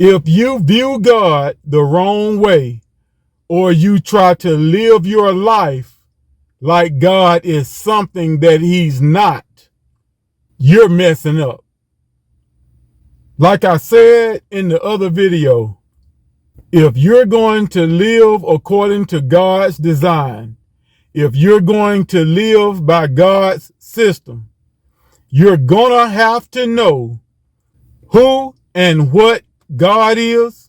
If you view God the wrong way, or you try to live your life like God is something that he's not, you're messing up. Like I said in the other video, if you're going to live according to God's design, if you're going to live by God's system, you're gonna have to know who and what God is,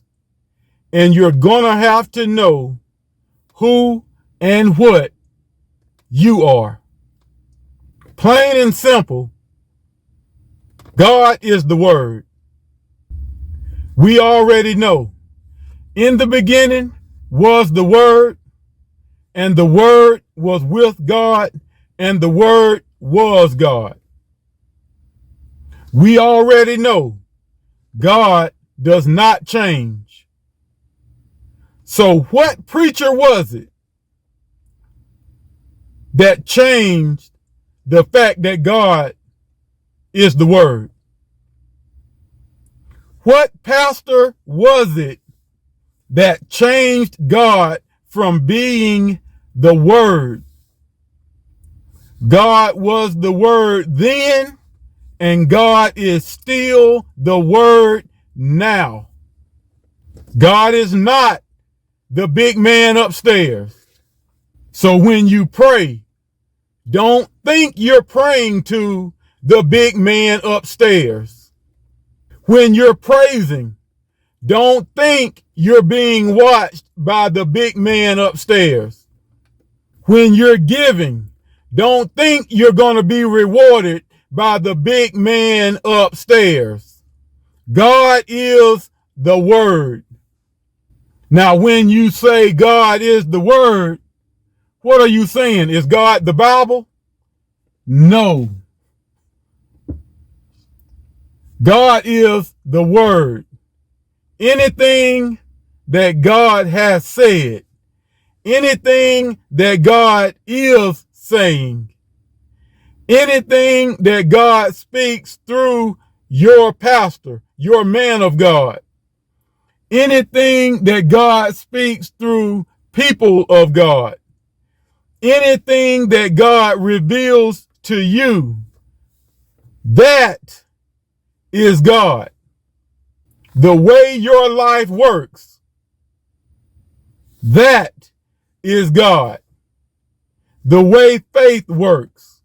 and you're gonna have to know who and what you are. Plain and simple, God is the Word. We already know. In the beginning was the Word, and the Word was with God, and the Word was God. We already know God does not change. So what preacher was it that changed the fact that God is the Word? What pastor was it that changed God from being the Word? God was the Word then, and God is still the Word now. God is not the big man upstairs. So when you pray, don't think you're praying to the big man upstairs. When you're praising, don't think you're being watched by the big man upstairs. When you're giving, don't think you're going to be rewarded by the big man upstairs. God is the Word. Now, when you say God is the Word, what are you saying? Is God the Bible? No. God is the Word. Anything that God has said, anything that God is saying, anything that God speaks through your pastor, your man of God, anything that God speaks through people of God, anything that God reveals to you, that is God. The way your life works, that is God. The way faith works,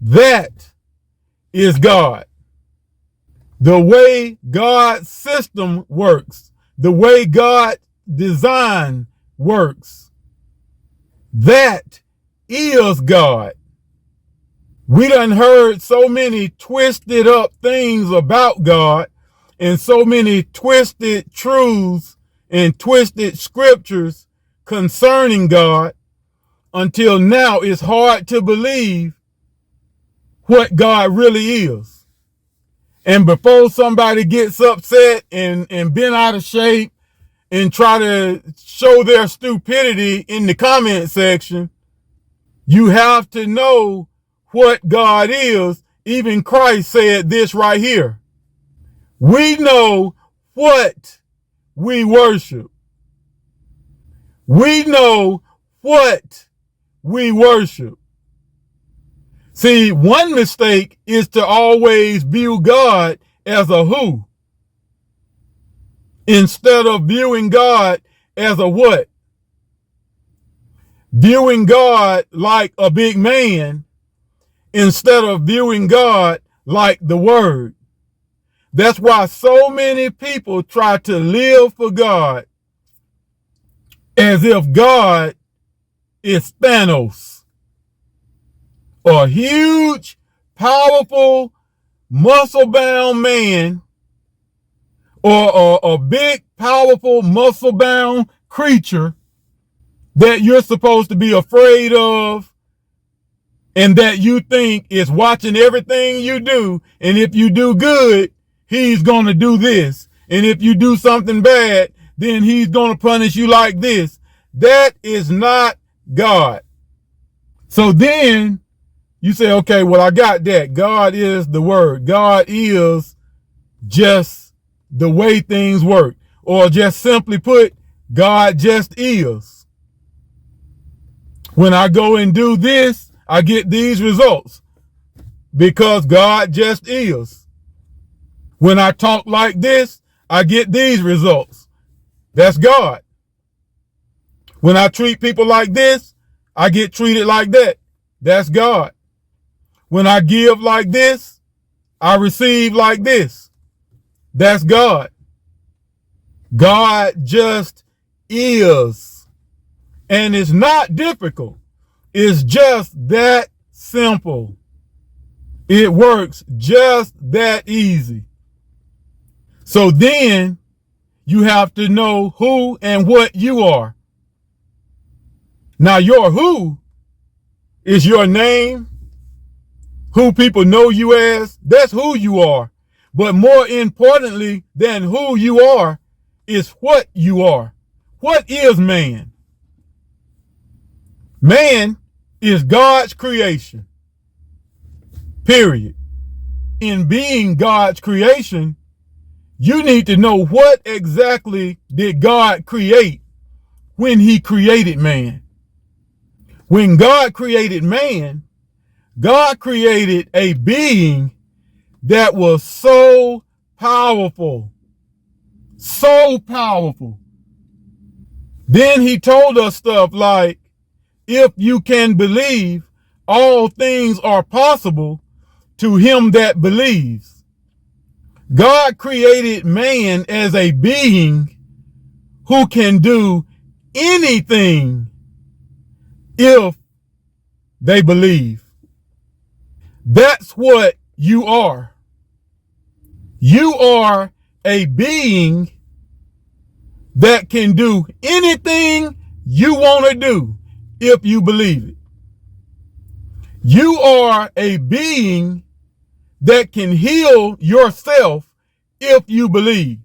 that is God. The way God's system works, the way God's design works, that is God. We done heard so many twisted up things about God, and so many twisted truths and twisted scriptures concerning God, until now it's hard to believe what God really is. And before somebody gets upset and bent out of shape and try to show their stupidity in the comment section, you have to know what God is. Even Christ said this right here. We know what we worship. We know what we worship. See, one mistake is to always view God as a who, instead of viewing God as a what. Viewing God like a big man instead of viewing God like the Word. That's why so many people try to live for God as if God is Thanos, a huge, powerful, muscle-bound man, or a big, powerful, muscle-bound creature that you're supposed to be afraid of, and that you think is watching everything you do. And if you do good, he's going to do this. And if you do something bad, then he's going to punish you like this. That is not God. So then you say, okay, well, I got that. God is the Word. God is just the way things work. Or just simply put, God just is. When I go and do this, I get these results because God just is. When I talk like this, I get these results. That's God. When I treat people like this, I get treated like that. That's God. When I give like this, I receive like this. That's God. God just is. And it's not difficult. It's just that simple. It works just that easy. So then you have to know who and what you are. Now your who is your name, who people know you as. That's who you are. But more importantly than who you are is what you are. What is man? Man is God's creation. Period. In being God's creation, you need to know what exactly did God create when he created man. When God created man, God created a being that was so powerful. So powerful. Then he told us stuff like, if you can believe, all things are possible to him that believes. God created man as a being who can do anything if they believe. That's what you are. You are a being that can do anything you want to do if you believe it. You are a being that can heal yourself if you believe.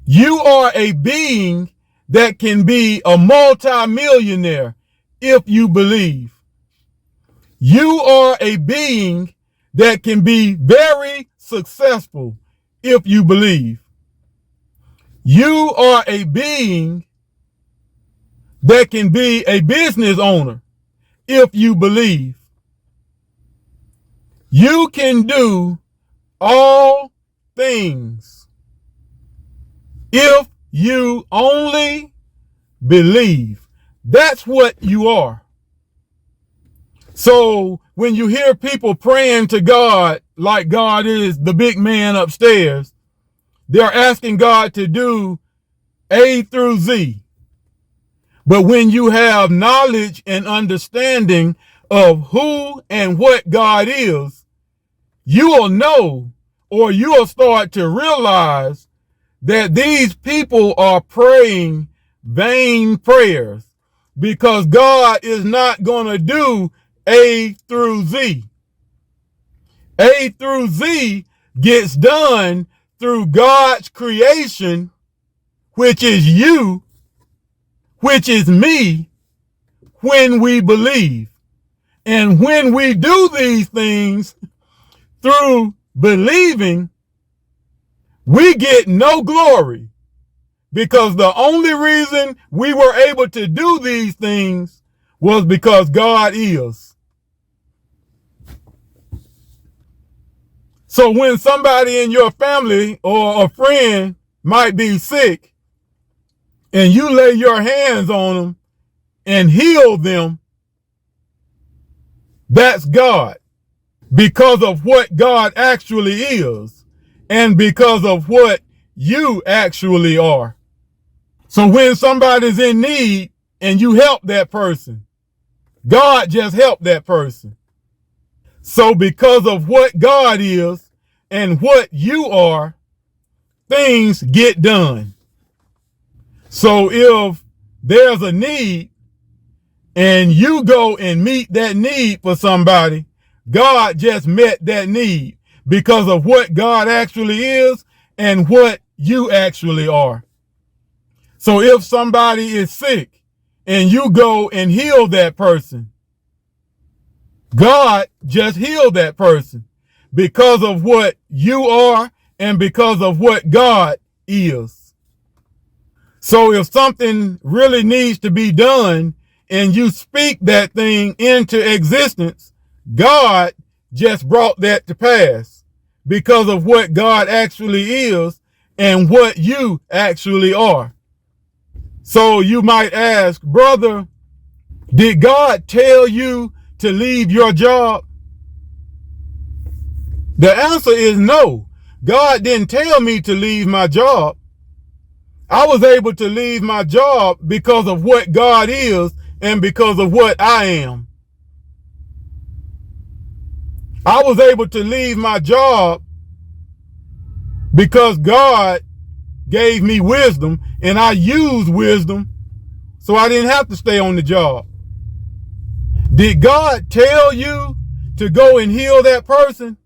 You are a being that can be a multimillionaire if you believe. You are a being that can be very successful if you believe. You are a being that can be a business owner if you believe. You can do all things if you only believe. That's what you are. So when you hear people praying to God like God is the big man upstairs, they're asking God to do A through Z. But when you have knowledge and understanding of who and what God is, you will know, or you will start to realize that these people are praying vain prayers because God is not going to do A through Z. A through Z gets done through God's creation, which is you, which is me, when we believe. And when we do these things through believing, we get no glory, because the only reason we were able to do these things was because God is. So when somebody in your family or a friend might be sick and you lay your hands on them and heal them, that's God, because of what God actually is and because of what you actually are. So when somebody's in need and you help that person, God just helped that person. So because of what God is and what you are, things get done. So if there's a need and you go and meet that need for somebody, God just met that need because of what God actually is and what you actually are. So if somebody is sick and you go and heal that person, God just healed that person because of what you are and because of what God is. So if something really needs to be done and you speak that thing into existence, God just brought that to pass because of what God actually is and what you actually are. So you might ask, brother, did God tell you to leave your job? The answer is no. God didn't tell me to leave my job. I was able to leave my job because of what God is and because of what I am. I was able to leave my job because God gave me wisdom and I used wisdom, so I didn't have to stay on the job. Did God tell you to go and heal that person?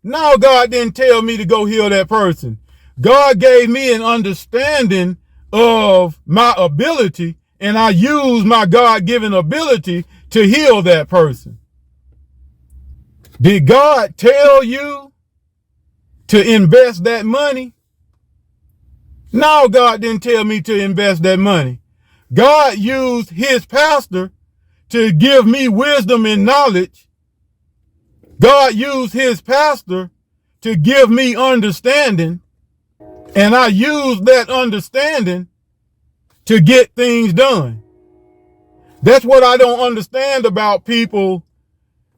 No, God didn't tell me to go heal that person. God gave me an understanding of my ability, and I used my God-given ability to heal that person. Did God tell you to invest that money? No, God didn't tell me to invest that money. God used his pastor to give me wisdom and knowledge. God used his pastor to give me understanding, and I used that understanding to get things done. That's what I don't understand about people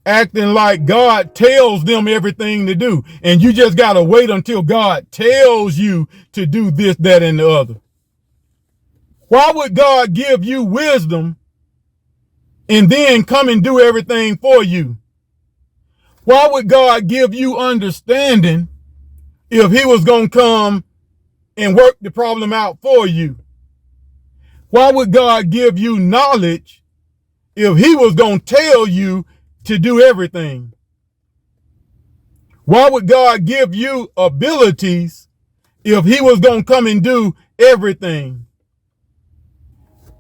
acting like God tells them everything to do, and you just got to wait until God tells you to do this, that, and the other. Why would God give you wisdom and then come and do everything for you? Why would God give you understanding if he was going to come and work the problem out for you? Why would God give you knowledge if he was going to tell you to do everything? Why would God give you abilities if he was going to come and do everything?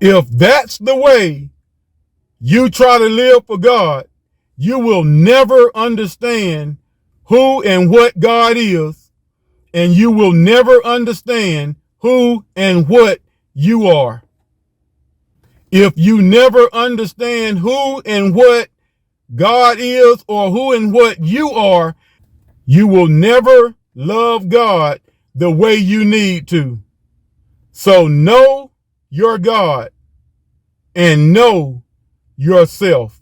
If that's the way you try to live for God, you will never understand who and what God is, and you will never understand who and what you are. If you never understand who and what God is or who and what you are, you will never love God the way you need to. So know your God and know yourself.